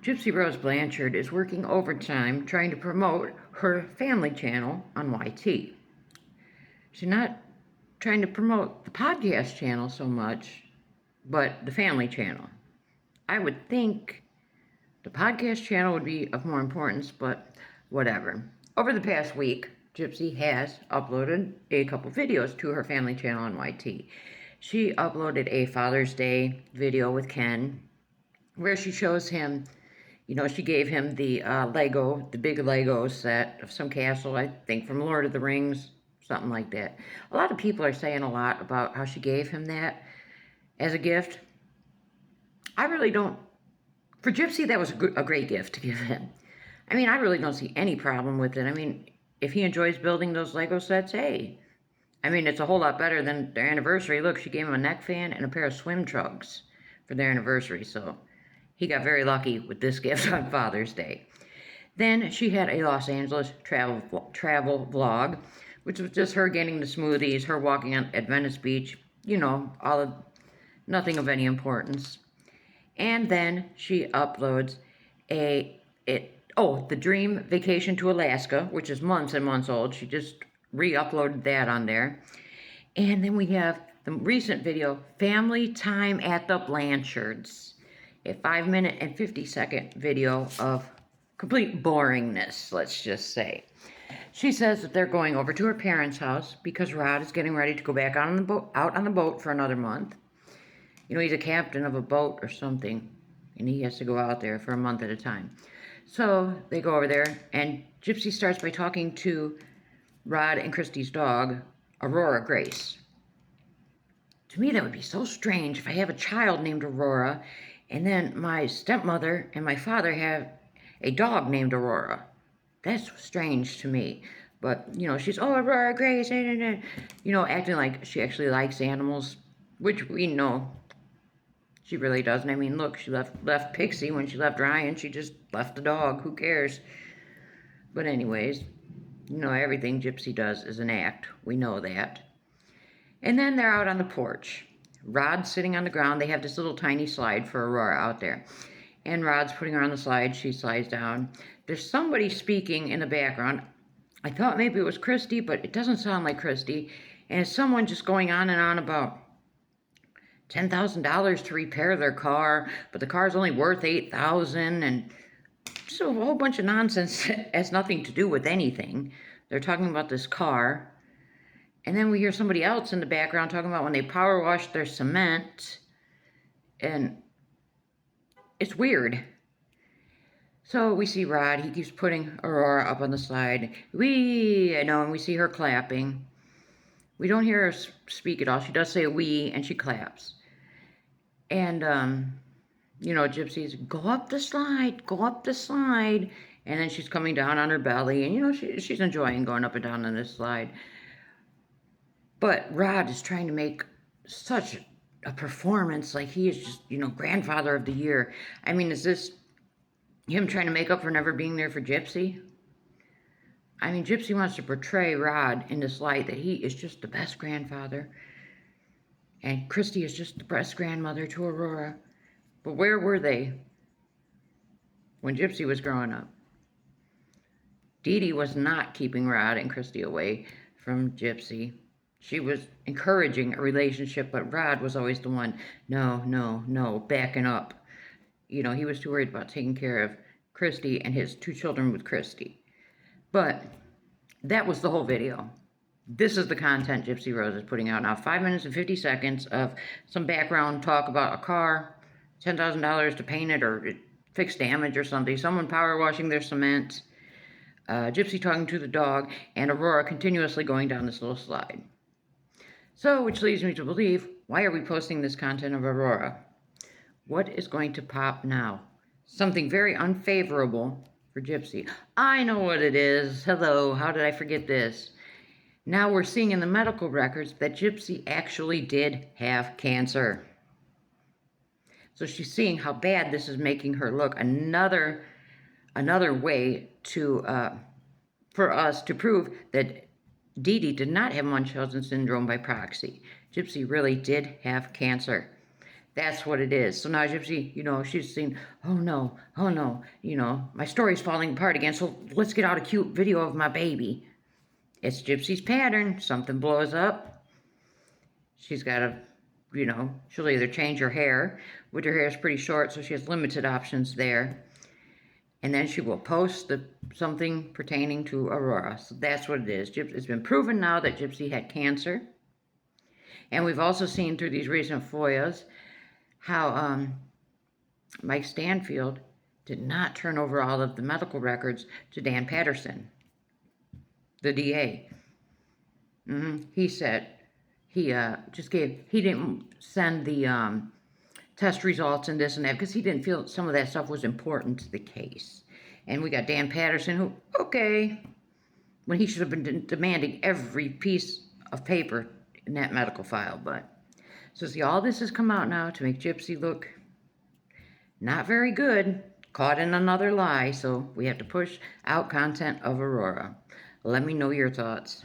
Gypsy Rose Blanchard is working overtime trying to promote her family channel on YT. She's not trying to promote the podcast channel so much, but the family channel. I would think the podcast channel would be of more importance, but whatever. Over the past week, Gypsy has uploaded a couple videos to her family channel on YT. She uploaded a Father's Day video with Ken, where she shows him, she gave him the the big Lego set of some castle, I think from Lord of the Rings, something like that. A lot of people are saying a lot about how she gave him that as a gift. I really don't. For Gypsy, that was a great gift to give him. I mean, I really don't see any problem with it. I mean, if he enjoys building those Lego sets, hey. I mean, it's a whole lot better than their anniversary. Look, she gave him a neck fan and a pair of swim trunks for their anniversary, so he got very lucky with this gift on Father's Day. Then she had a Los Angeles travel vlog, which was just her getting the smoothies, her walking at Venice Beach, nothing of any importance. And then she uploads the dream vacation to Alaska, which is months and months old. She just re-uploaded that on there. And then we have the recent video, Family Time at the Blanchards, a 5-minute and 50-second video of complete boringness, let's just say. She says that they're going over to her parents' house because Rod is getting ready to go back out on the boat for another month. He's a captain of a boat or something, and he has to go out there for a month at a time. So they go over there, and Gypsy starts by talking to Rod and Christy's dog, Aurora Grace. To me, that would be so strange if I have a child named Aurora, and then my stepmother and my father have a dog named Aurora. That's strange to me. But, she's, Aurora Grace, acting like she actually likes animals, which we know she really doesn't. I mean, look, she left Pixie when she left Ryan. She just left the dog. Who cares? But anyways, everything Gypsy does is an act. We know that. And then they're out on the porch. Rod's sitting on the ground. They have this little tiny slide for Aurora out there. And Rod's putting her on the slide. She slides down. There's somebody speaking in the background. I thought maybe it was Christy, but it doesn't sound like Christy. And it's someone just going on and on about $10,000 to repair their car, but the car's only worth $8,000, and just a whole bunch of nonsense that has nothing to do with anything. They're talking about this car, and then we hear somebody else in the background talking about when they power wash their cement, and it's weird. So we see Rod, he keeps putting Aurora up on the slide. And we see her clapping. We don't hear her speak at all. She does say we, and she claps. And, Gypsy's, go up the slide. And then she's coming down on her belly. And, she's enjoying going up and down on this slide. But Rod is trying to make such a performance like he is just, grandfather of the year. I mean, is this him trying to make up for never being there for Gypsy? I mean, Gypsy wants to portray Rod in this light that he is just the best grandfather. And Christy is just the best grandmother to Aurora. But where were they when Gypsy was growing up? Dee Dee was not keeping Rod and Christy away from Gypsy. She was encouraging a relationship, but Rod was always the one, no, backing up. He was too worried about taking care of Christy and his 2 children with Christy. But that was the whole video. This is the content Gypsy Rose is putting out now. 5 minutes and 50 seconds of some background talk about a car, $10,000 to paint it or fix damage or something. Someone power washing their cement. Gypsy talking to the dog, and Aurora continuously going down this little slide. So, which leads me to believe, why are we posting this content of Aurora? What is going to pop now? Something very unfavorable for Gypsy. I know what it is. Hello, how did I forget this? Now we're seeing in the medical records that Gypsy actually did have cancer. So she's seeing how bad this is making her look. Another way for us to prove that Dee Dee did not have Munchausen syndrome by proxy. Gypsy really did have cancer. That's what it is. So now Gypsy, she's saying, oh no, my story's falling apart again, so let's get out a cute video of my baby. It's Gypsy's pattern. Something blows up. She's got to, she'll either change her hair, which her hair is pretty short, so she has limited options there. And then she will post something pertaining to Aurora. So that's what it is. It's been proven now that Gypsy had cancer. And we've also seen through these recent FOIAs how Mike Stanfield did not turn over all of the medical records to Dan Patterson, the DA. He said he didn't send the test results and this and that because he didn't feel some of that stuff was important to the case. And we got Dan Patterson who, okay, when he should have been demanding every piece of paper in that medical file. But so see, all this has come out now to make Gypsy look not very good, caught in another lie. So we have to push out content of Aurora. Let me know your thoughts.